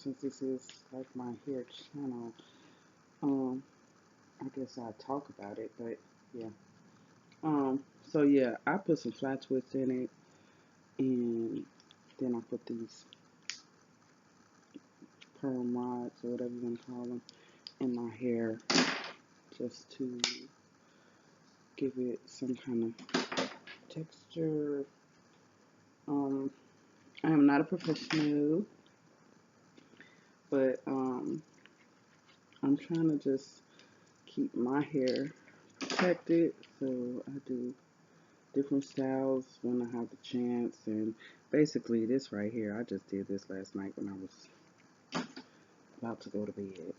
since this is like my hair channel, um, I guess I'll talk about it, but yeah. So yeah, I put some flat twists in it, and then I put these perm rods or whatever you want to call them in my hair just to give it some kind of texture. Um, I am not a professional, but I'm trying to just keep my hair protected. So I do different styles when I have the chance. And basically, this right here, I just did this last night when I was about to go to bed.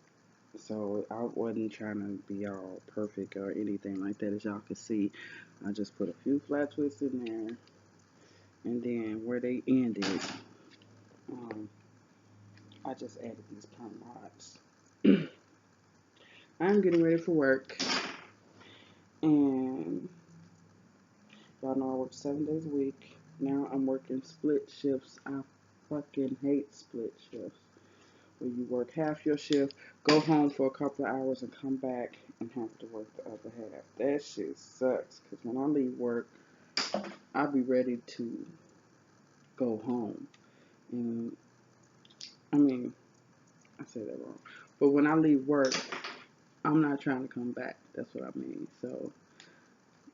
So I wasn't trying to be all perfect or anything like that. As y'all can see, I just put a few flat twists in there, and then where they ended, um, I just added these perm rods. I'm getting ready for work, and y'all know I work 7 days a week. Now I'm working split shifts. I fucking hate split shifts. Where you work half your shift, go home for a couple of hours, and come back and have to work the other half. That shit sucks. Because when I leave work, I'll be ready to go home. And I mean, I say that wrong. But when I leave work, I'm not trying to come back. That's what I mean. So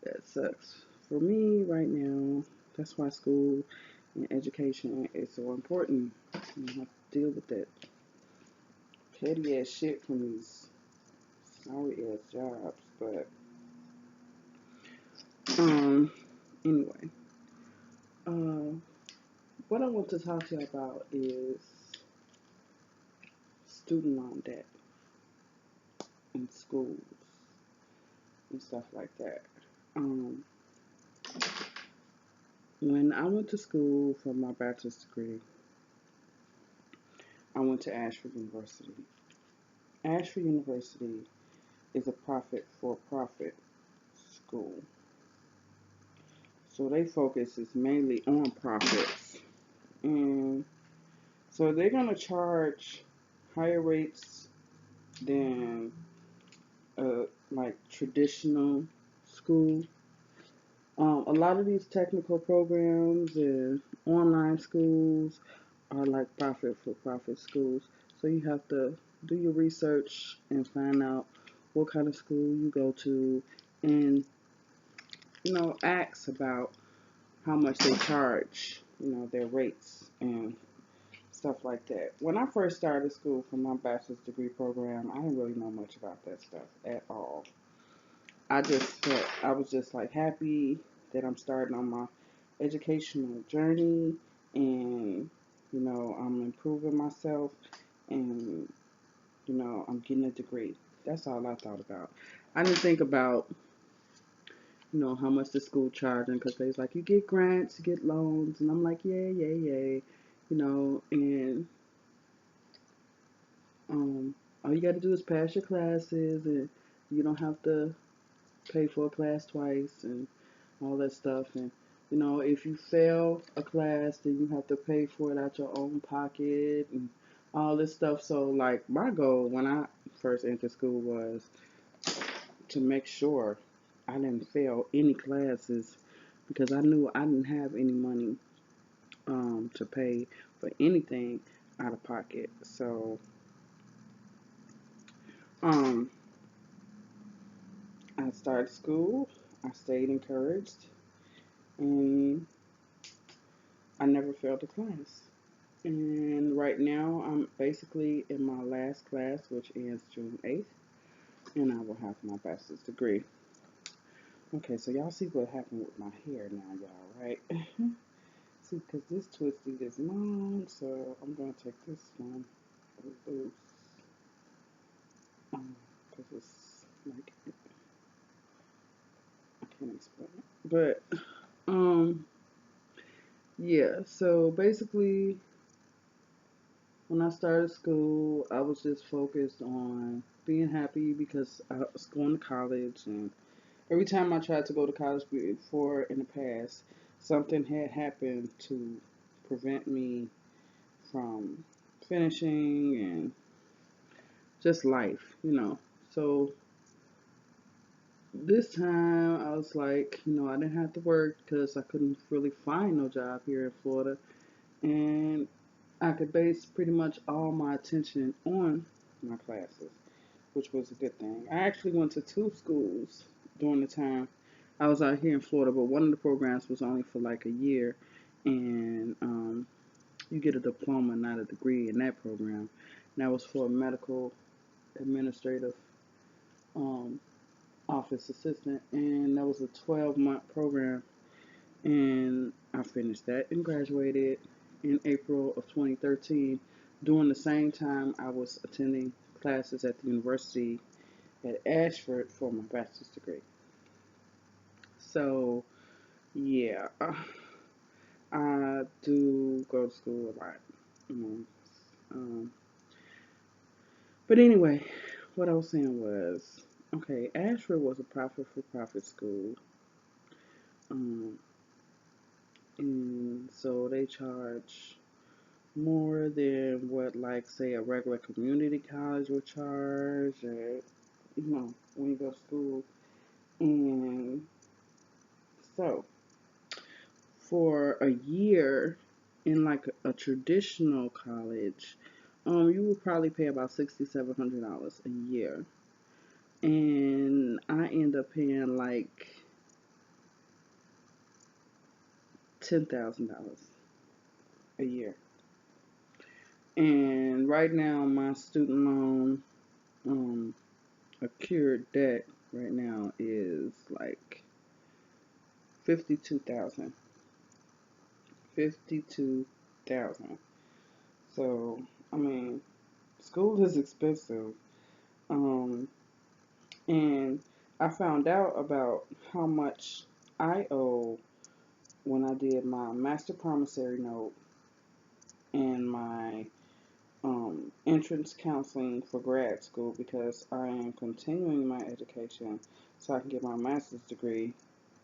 that sucks. For me right now, that's why school and education is so important. You have to deal with that petty ass shit from these sorry ass jobs. But um anyway, uh what I want to talk to you about is student loan debt in schools and stuff like that. Um when I went to school for my bachelor's degree, I went to Ashford University. Ashford University is a profit for profit school. So they focus is mainly on profits. And so they're gonna charge higher rates than like traditional school. A lot of these technical programs and online schools are like profit for profit schools. So you have to do your research and find out what kind of school you go to, and ask about how much they charge, their rates and stuff like that. When I first started school for my bachelor's degree program, I didn't really know much about that stuff at all. I was just like happy that I'm starting on my educational journey, and I'm improving myself, and I'm getting a degree. That's all I thought about. I didn't think about how much the school charging, because they was like, you get grants, you get loans, and I'm like, yay, yay, yay, and all you got to do is pass your classes, and you don't have to pay for a class twice, and all that stuff. And if you fail a class, then you have to pay for it out your own pocket and all this stuff. So like my goal when I first entered school was to make sure I didn't fail any classes, because I knew I didn't have any money to pay for anything out of pocket. So um, I started school. I stayed encouraged, and I never failed a class. And right now, I'm basically in my last class, which ends June 8th, and I will have my bachelor's degree. Okay, so y'all see what happened with my hair now, y'all, right? See, because this twisty is long, so I'm going to take this one loose, because it's like, I can't explain it. But, yeah, so basically, when I started school, I was just focused on being happy because I was going to college, and every time I tried to go to college before in the past, something had happened to prevent me from finishing and just life, So this time I was like, I didn't have to work because I couldn't really find no job here in Florida. And I could base pretty much all my attention on my classes, which was a good thing. I actually went to two schools during the time I was out here in Florida, but one of the programs was only for like a year, and you get a diploma, not a degree, in that program. And that was for a medical administrative um, office assistant, and that was a 12-month program, and I finished that and graduated in April of 2013. During the same time, I was attending classes at the university at Ashford for my bachelor's degree. So, yeah, I do go to school a lot. You know. Um, but anyway, what I was saying was, okay, Ashford was a profit-for-profit school. Um, and so they charge more than what, like, say, a regular community college would charge, or, when you go to school. And so, for a year in like a traditional college, you would probably pay about $6,700 a year, and I end up paying like $10,000 a year. And right now, my student loan accrued debt right now is like 52,000. 52,000. So, I mean, school is expensive. Um, And I found out about how much I owe when I did my master promissory note and my entrance counseling for grad school, because I am continuing my education so I can get my master's degree,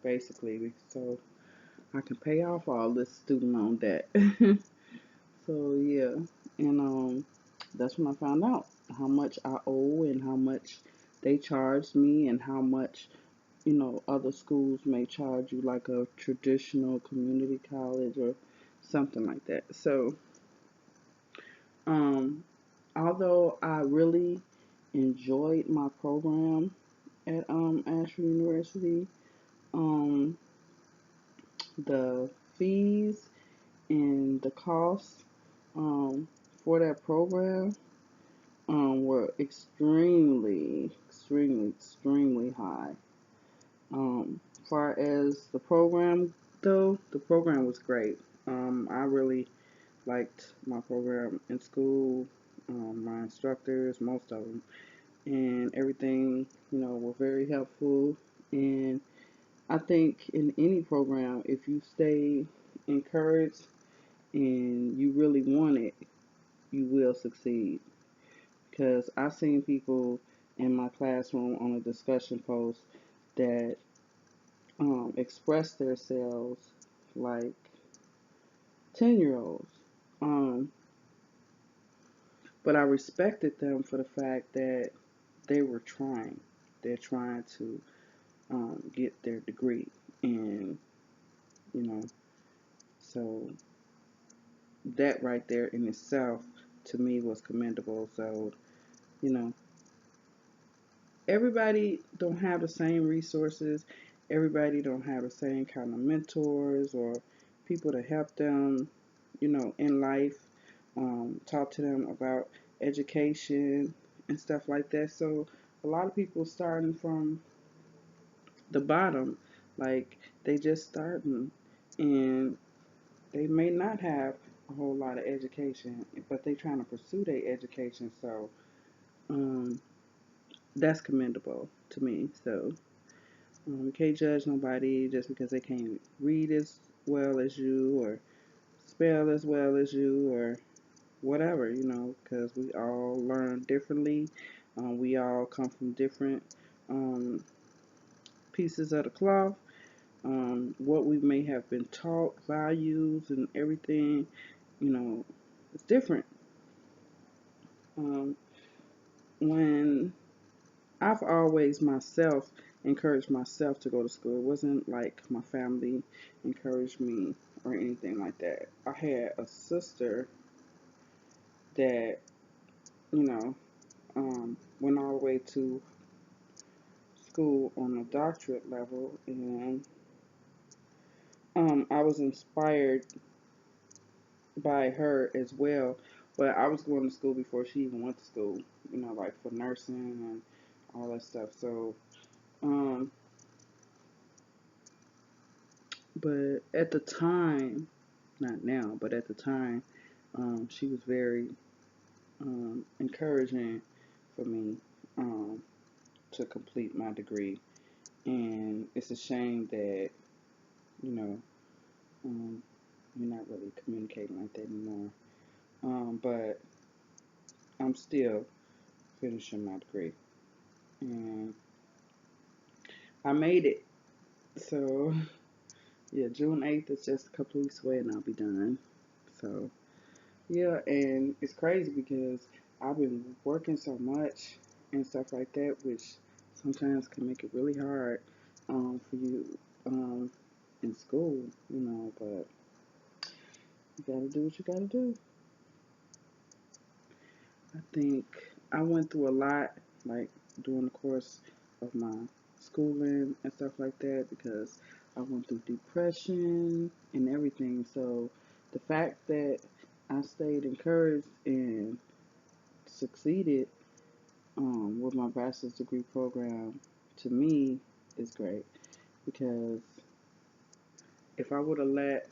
basically, so I can pay off all this student loan debt. So yeah, and that's when I found out how much I owe and how much they charged me and how much other schools may charge you, like a traditional community college or something like that. So, um, although I really enjoyed my program at Ashford University, um, the fees and the costs um, for that program were extremely high. Far as the program, though, the program was great. I really liked my program in school, my instructors, most of them, and everything, were very helpful. And I think in any program, if you stay encouraged and you really want it, you will succeed. Because I've seen people in my classroom on a discussion post that express themselves like 10-year-olds. Um, but I respected them for the fact that they were trying. They're trying to get their degree. And, you know, so that right there in itself to me was commendable. So, you know, everybody don't have the same resources. Everybody don't have the same kind of mentors or people to help them, in life. Talk to them about education and stuff like that. So a lot of people starting from the bottom, like they just starting, and they may not have a whole lot of education, but they trying to pursue their education. So um, that's commendable to me. So you can't judge nobody just because they can't read as well as you or spell as well as you or whatever, because we all learn differently. We all come from different um, pieces of the cloth. What we may have been taught, values, and everything, you know, it's different. Um, when I've always myself encouraged myself to go to school. It wasn't like my family encouraged me or anything like that. I had a sister that, you know, went all the way to school on a doctorate level, and I was inspired by her as well. But I was going to school before she even went to school, like for nursing and all that stuff. So, um, but at the time, not now, but at the time, she was very encouraging for me to complete my degree. And it's a shame that, you know, um, we're not really communicating like that anymore. But I'm still finishing my degree. And I made it. So, yeah, June 8th is just a couple weeks away and I'll be done. So, yeah, and it's crazy because I've been working so much and stuff like that, which sometimes can make it really hard for you in school, but you gotta do what you gotta do. I think I went through a lot, like during the course of my schooling and stuff like that, because I went through depression and everything. So the fact that I stayed encouraged and succeeded with my bachelor's degree program, to me, is great, because if I would have let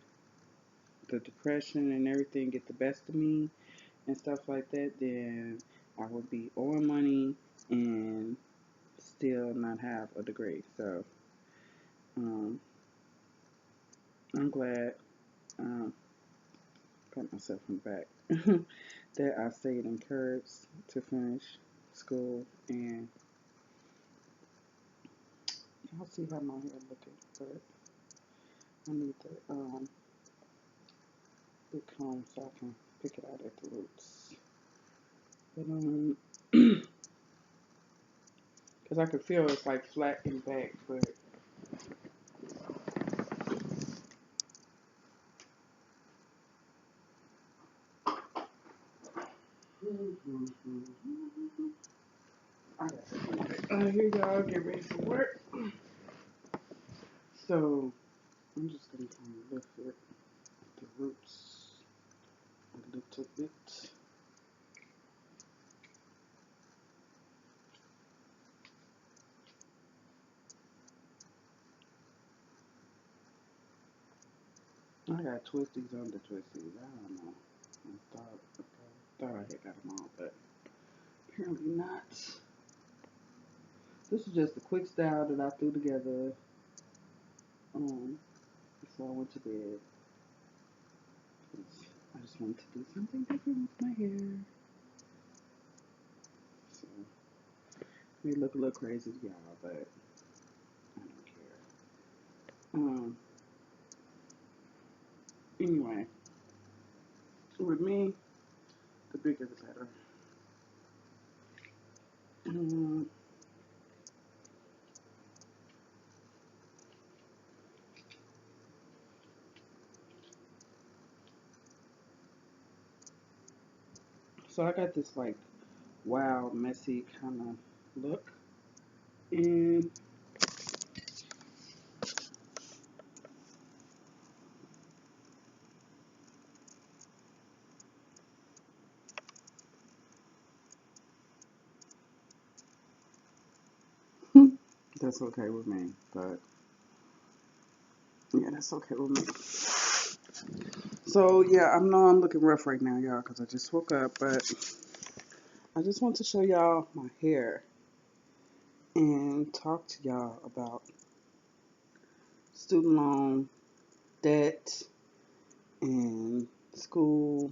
the depression and everything get the best of me and stuff like that, then I would be owing money and still not have a degree. So um, I'm glad, um, pat myself on the back, that I stayed encouraged to finish school. And I'll see how my hair looking, but I need to big comb so I can pick it out at the roots. But because I could feel it's like flat in back, but I got to do it. Here y'all get ready for work. So I'm just gonna kind of lift it at the roots a little bit. I got twisties under twisties. I don't know. I thought I had got them all, but apparently not. This is just a quick style that I threw together before I went to bed. I just wanted to do something different with my hair. So, it may look a little crazy to y'all, but I don't care. Anyway, with me, the bigger the better. Um, so I got this like wild, messy kind of look, and that's okay with me. But yeah, that's okay with me. So yeah, I know I'm looking rough right now, y'all, because I just woke up, but I just want to show y'all my hair and talk to y'all about student loan debt and school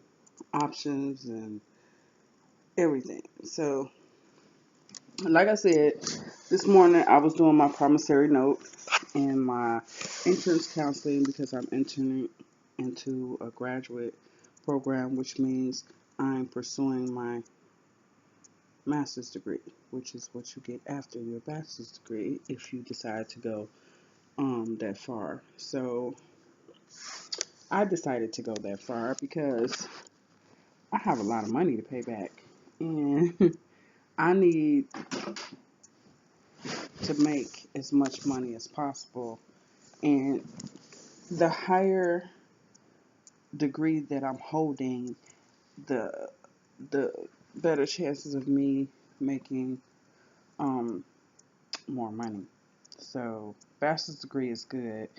options and everything. So, like I said, this morning I was doing my promissory note and my entrance counseling because I'm entering into a graduate program, which means I'm pursuing my master's degree, which is what you get after your bachelor's degree if you decide to go that far. So I decided to go that far because I have a lot of money to pay back, and I need to make as much money as possible. And the higher degree that I'm holding, the the better chances of me making um more money. So bachelor's degree is good,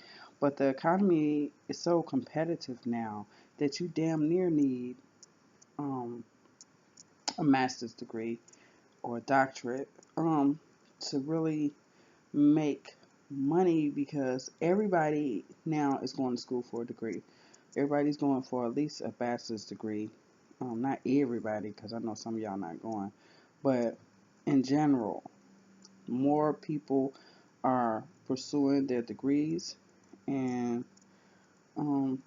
but the economy is so competitive now that you damn near need um a master's degree or a doctorate to really make money, because everybody now is going to school for a degree. Everybody's going for at least a bachelor's degree. Not everybody, because I know some of y'all not going, but in general, more people are pursuing their degrees, and um,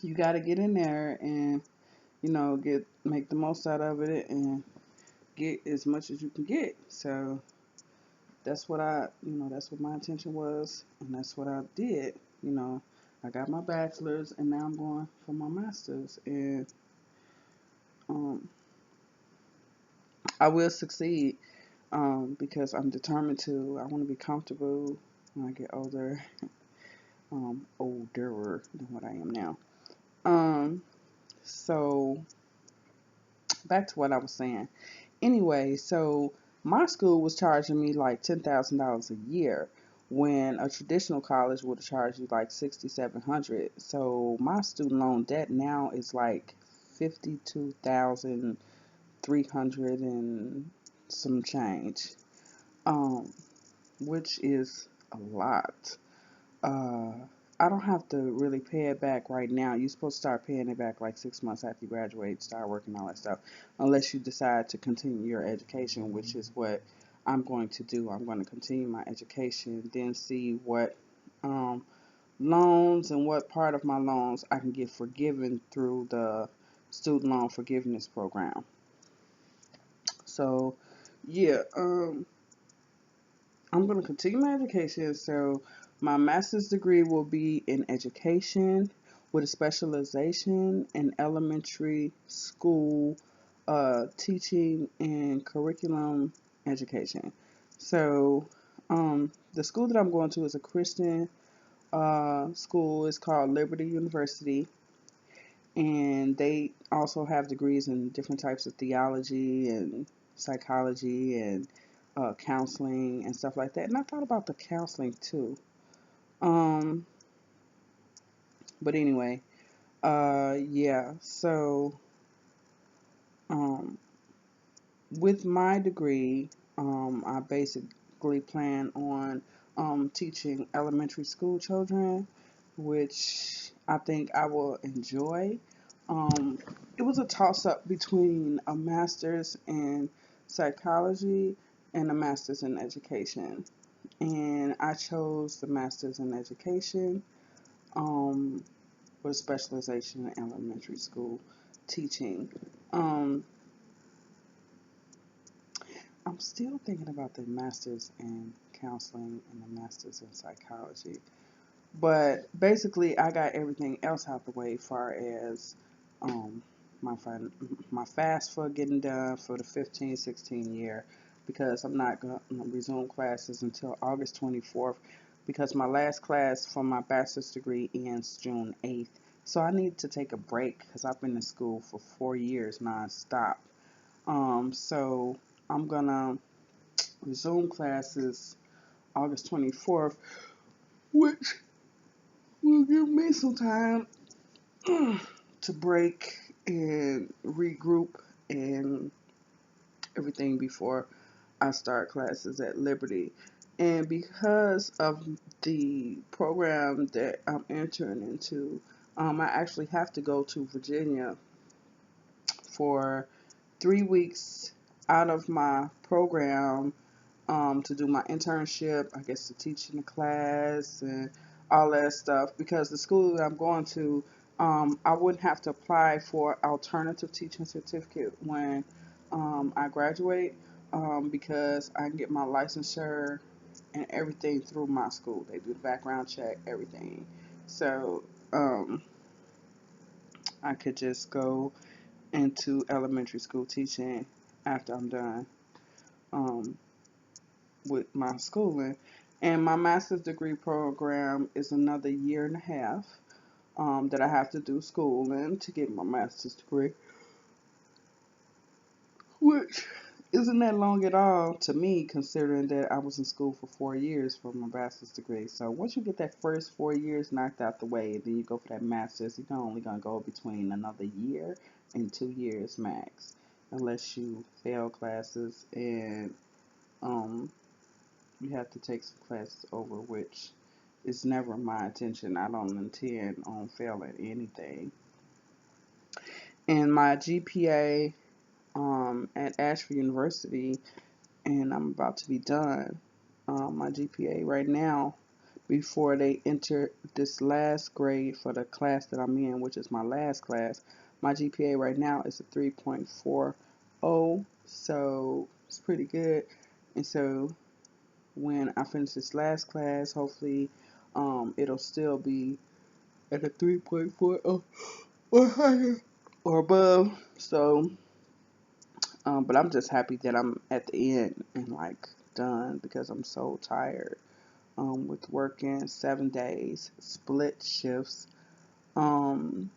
you got to get in there and get make the most out of it and get as much as you can get. So that's what that's what my intention was, and that's what I did. You know, I got my bachelor's, and now I'm going for my master's, and um, I will succeed because I'm determined to. I want to be comfortable when I get older, older than what I am now. Um, so back to what I was saying. Anyway, so my school was charging me like $10,000 a year when a traditional college would have charged you like 6,700. So my student loan debt now is like 52,300 and some change, um, which is a lot. Uh, I don't have to really pay it back right now. You're supposed to start paying it back like 6 months after you graduate, start working, all that stuff, unless you decide to continue your education, which is what I'm going to do. I'm going to continue my education, then see what um, loans and what part of my loans I can get forgiven through the student loan forgiveness program. So, yeah, I'm going to continue my education. So, my master's degree will be in education with a specialization in elementary school teaching and curriculum education. So, the school that I'm going to is a Christian school. It's called Liberty University, and they also have degrees in different types of theology and psychology and counseling and stuff like that. And I thought about the counseling too. Um, but anyway, yeah. So, um, with my degree, I basically plan on teaching elementary school children, which I think I will enjoy. Um, it was a toss up between a master's in psychology and a master's in education. And I chose the master's in education um, with a specialization in elementary school teaching. Um, I'm still thinking about the master's in counseling and the master's in psychology. But basically, I got everything else out the way, far as um, my my FAFSA getting done for the 15-16 year, because I'm not going to resume classes until August 24th, because my last class for my bachelor's degree ends June 8th. So I need to take a break because I've been in school for 4 years nonstop. So I'm gonna resume classes August 24th, which will give me some time to break and regroup and everything before I start classes at Liberty. And because of the program that I'm entering into, I actually have to go to Virginia for 3 weeks out of my program to do my internship, I guess to teach in the class and all that stuff. Because the school that I'm going to, I wouldn't have to apply for alternative teaching certificate when I graduate because I can get my licensure and everything through my school. They do the background check, everything. So um, I could just go into elementary school teaching after I'm done um, with my schooling. And my master's degree program is another year and a half that I have to do schooling to get my master's degree, which isn't that long at all to me, considering that I was in school for 4 years for my bachelor's degree. So once you get that first 4 years knocked out the way, then you go for that master's, you're only going to go between another year and 2 years max, unless you fail classes and um, you have to take some classes over, which is never my intention. I don't intend on failing anything. And my GPA at Ashford University, and I'm about to be done. My GPA right now, before they enter this last grade for the class that I'm in, which is my last class, my GPA right now is a 3.40, so it's pretty good. And so when I finish this last class, hopefully it'll still be at a 3.40 or higher or above. So but I'm just happy that I'm at the end and like done because I'm so tired. With working 7 days, split shifts, um,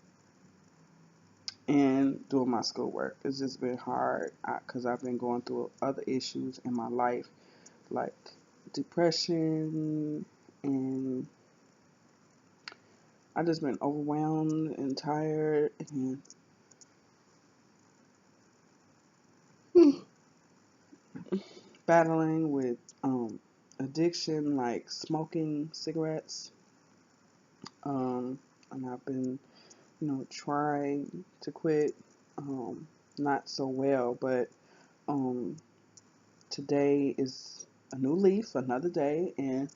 and doing my schoolwork. It's just been hard because I've been going through other issues in my life, like depression, and I just been overwhelmed and tired and battling with addiction, like smoking cigarettes. Um, and I've been, trying to quit, um, not so well, but um, today is a new leaf, another day, and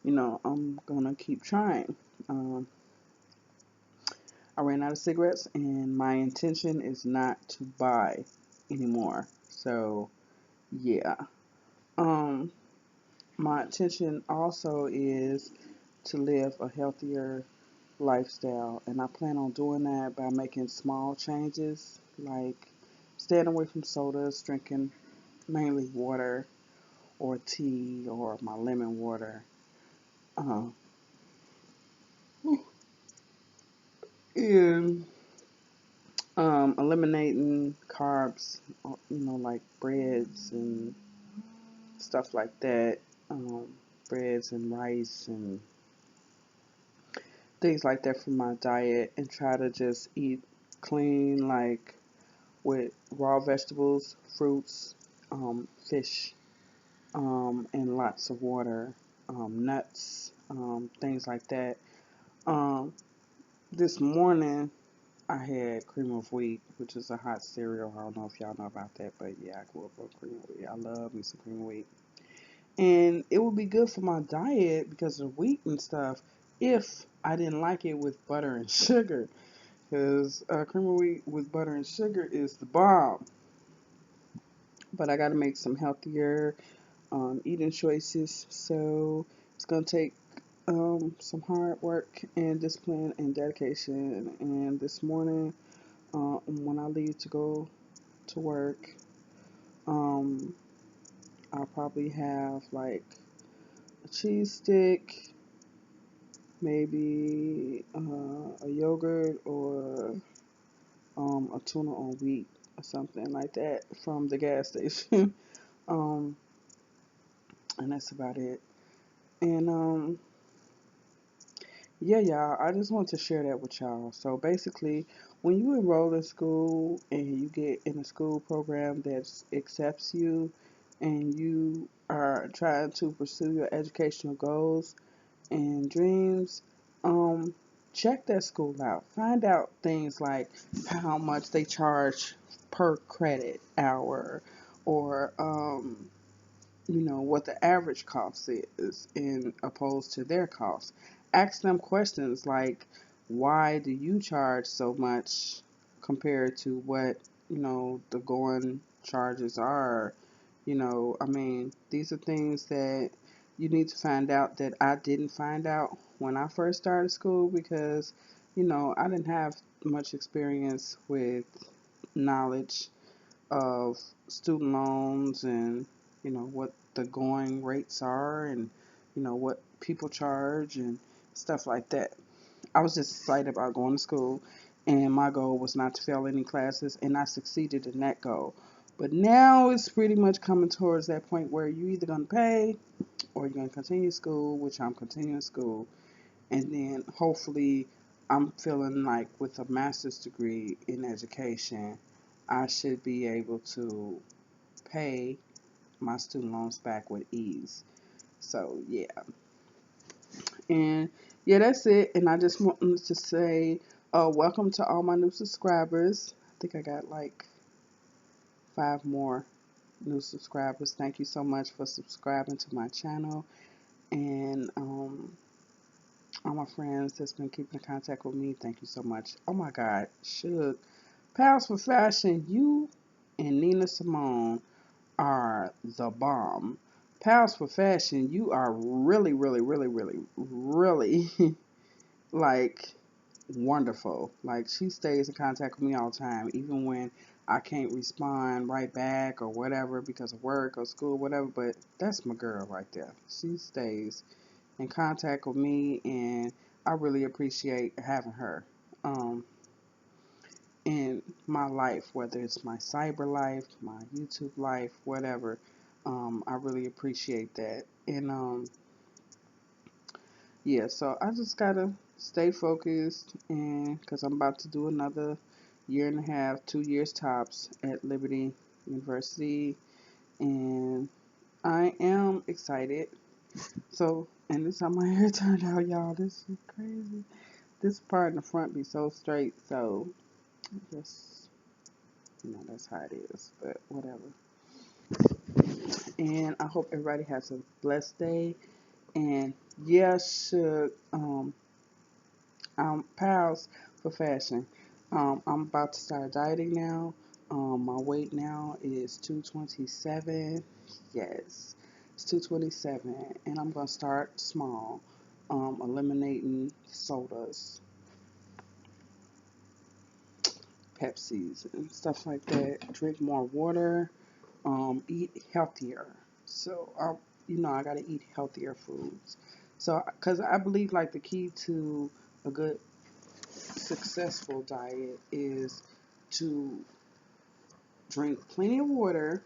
I'm gonna keep trying. Um, I ran out of cigarettes, and my intention is not to buy anymore. So yeah, um, my intention also is to live a healthier lifestyle, and I plan on doing that by making small changes, like staying away from sodas, drinking mainly water or tea or my lemon water, uh, and eliminating carbs, like breads and stuff like that, um, breads and rice and things like that from my diet, and try to just eat clean, like with raw vegetables, fruits, fish, and lots of water, nuts, things like that. Um, this morning I had cream of wheat, which is a hot cereal. I don't know if y'all know about that, but yeah, I grew up on cream of wheat. I love me some cream of wheat. And it would be good for my diet because of wheat and stuff if I didn't like it with butter and sugar. Because cream of wheat with butter and sugar is the bomb. But I got to make some healthier eating choices. So it's going to take some hard work and discipline and dedication. And this morning, when I leave to go to work, um, I'll probably have like a cheese stick, maybe a yogurt or a tuna on wheat or something like that from the gas station. um, and that's about it. And yeah, y'all, I just want to share that with y'all. So basically, when you enroll in school and you get in a school program that accepts you and you are trying to pursue your educational goals and dreams, um, check that school out. Find out things like how much they charge per credit hour or what the average cost is in opposed to their cost. Ask them questions like, why do you charge so much compared to what, the going charges are. I mean, these are things that you need to find out that I didn't find out when I first started school because, I didn't have much experience with knowledge of student loans and, what the going rates are and, what people charge and stuff like that. I was just excited about going to school, and my goal was not to fail any classes, and I succeeded in that goal. But now it's pretty much coming towards that point where you're either going to pay or you're going to continue school, which I'm continuing school, and then hopefully I'm feeling like with a master's degree in education, I should be able to pay my student loans back with ease. So yeah, and yeah, that's it. And I just wanted to say, welcome to all my new subscribers. I think I got like 5 more new subscribers. Thank you so much for subscribing to my channel. And all my friends that's been keeping in contact with me, thank you so much. Oh my God, Suge, Pals for Fashion, you and Nina Simone are the bomb. Pals for Fashion, you are really, really, really, really, really like wonderful. Like she stays in contact with me all the time, even when I can't respond right back or whatever because of work or school, whatever. But that's my girl right there. She stays in contact with me, and I really appreciate having her in my life, whether it's my cyber life, my YouTube life, whatever. I really appreciate that, and yeah, so I just gotta stay focused, and because I'm about to do another year and a half, 2 years tops at Liberty University, and I am excited. So, and this is how my hair turned out, y'all. This is crazy. This part in the front be so straight, so just that's how it is. But whatever. And I hope everybody has a blessed day. And yes, pals for fashion. I'm about to start dieting now. My weight now is 227. Yes, it's 227, and I'm gonna start small. Eliminating sodas, Pepsis, and stuff like that. Drink more water. Eat healthier. So I gotta eat healthier foods. So, cause I believe like the key to a good successful diet is to drink plenty of water,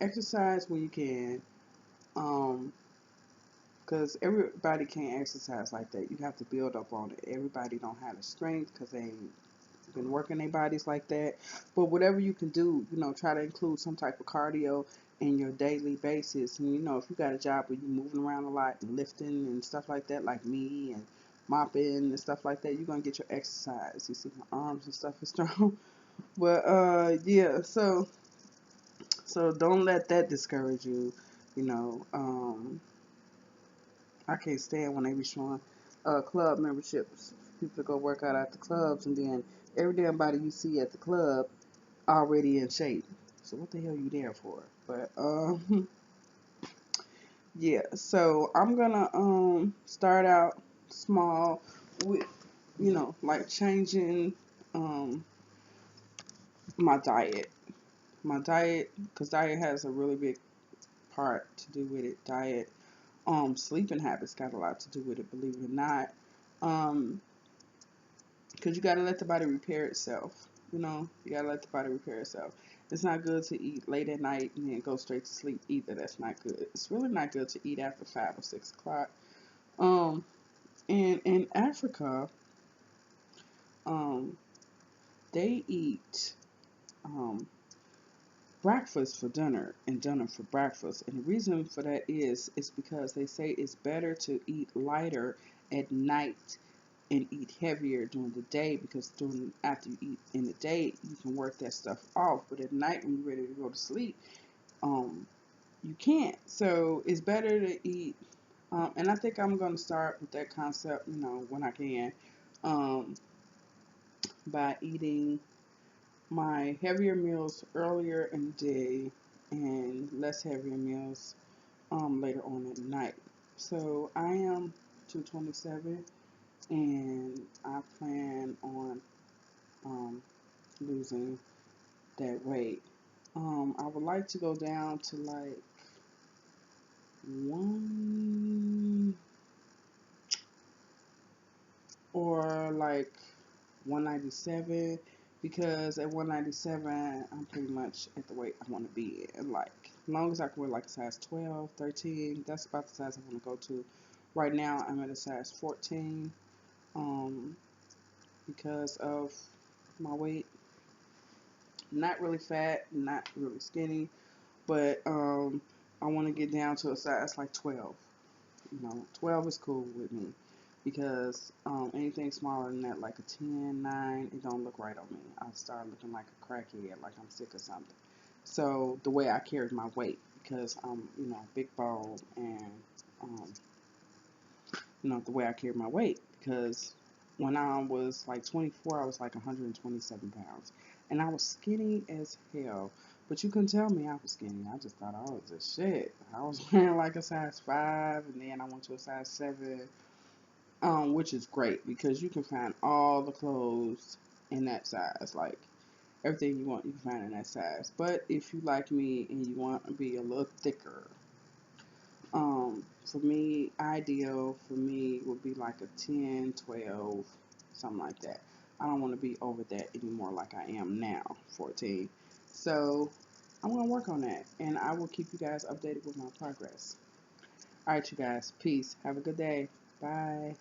exercise when you can, um, because everybody can't exercise like that. You have to build up on it. Everybody don't have the strength because they ain't been working their bodies like that. But whatever you can do, try to include some type of cardio in your daily basis. And if you got a job where you're moving around a lot and lifting and stuff like that, like me, and mopping and stuff like that, you're gonna get your exercise. You see my arms and stuff is strong. But yeah, so don't let that discourage you. You know, I can't stand when they be showing club memberships. People go work out at the clubs, and then every damn body you see at the club already in shape. So what the hell are you there for? But yeah. So I'm gonna start out small with like changing um my diet. My diet, because diet has a really big part to do with it. Diet, sleeping habits got a lot to do with it. Believe it or not. Um, because you gotta let the body repair itself. You gotta let the body repair itself. It's not good to eat late at night and then go straight to sleep either. That's not good. It's really not good to eat after 5 or 6 o'clock. Um, and in Africa, um, they eat um breakfast for dinner and dinner for breakfast. And the reason for that is because they say it's better to eat lighter at night and eat heavier during the day, because after you eat in the day you can work that stuff off, but at night when you're ready to go to sleep, um you can't. So it's better to eat, and I think I'm going to start with that concept, when I can, um by eating my heavier meals earlier in the day and less heavier meals later on at night. So I am 227 and I plan on um, losing that weight. I would like to go down to like one or like 197 because at 197 I'm pretty much at the weight I want to be in. Like as long as I can wear like a size 12, 13, that's about the size I want to go to. Right now I'm at a size 14 um, because of my weight. Not really fat, not really skinny, but I want to get down to a size like 12. 12 is cool with me because anything smaller than that, like a 10, 9, it don't look right on me. I start looking like a crackhead, like I'm sick or something. So the way I carry my weight, because I'm, big bone and, um, the way I carry my weight, because when I was like 24, I was like 127 pounds, and I was skinny as hell. But you couldn't tell me I was skinny. I just thought I was a shit. I was wearing like a size 5, and then I went to a size 7, which is great because you can find all the clothes in that size. Like everything you want, you can find in that size. But if you like me and you want to be a little thicker, for me, ideal for me would be like a 10, 12, something like that. I don't want to be over that anymore like I am now, 14. So I'm going to work on that and I will keep you guys updated with my progress. All right, you guys. Peace. Have a good day. Bye.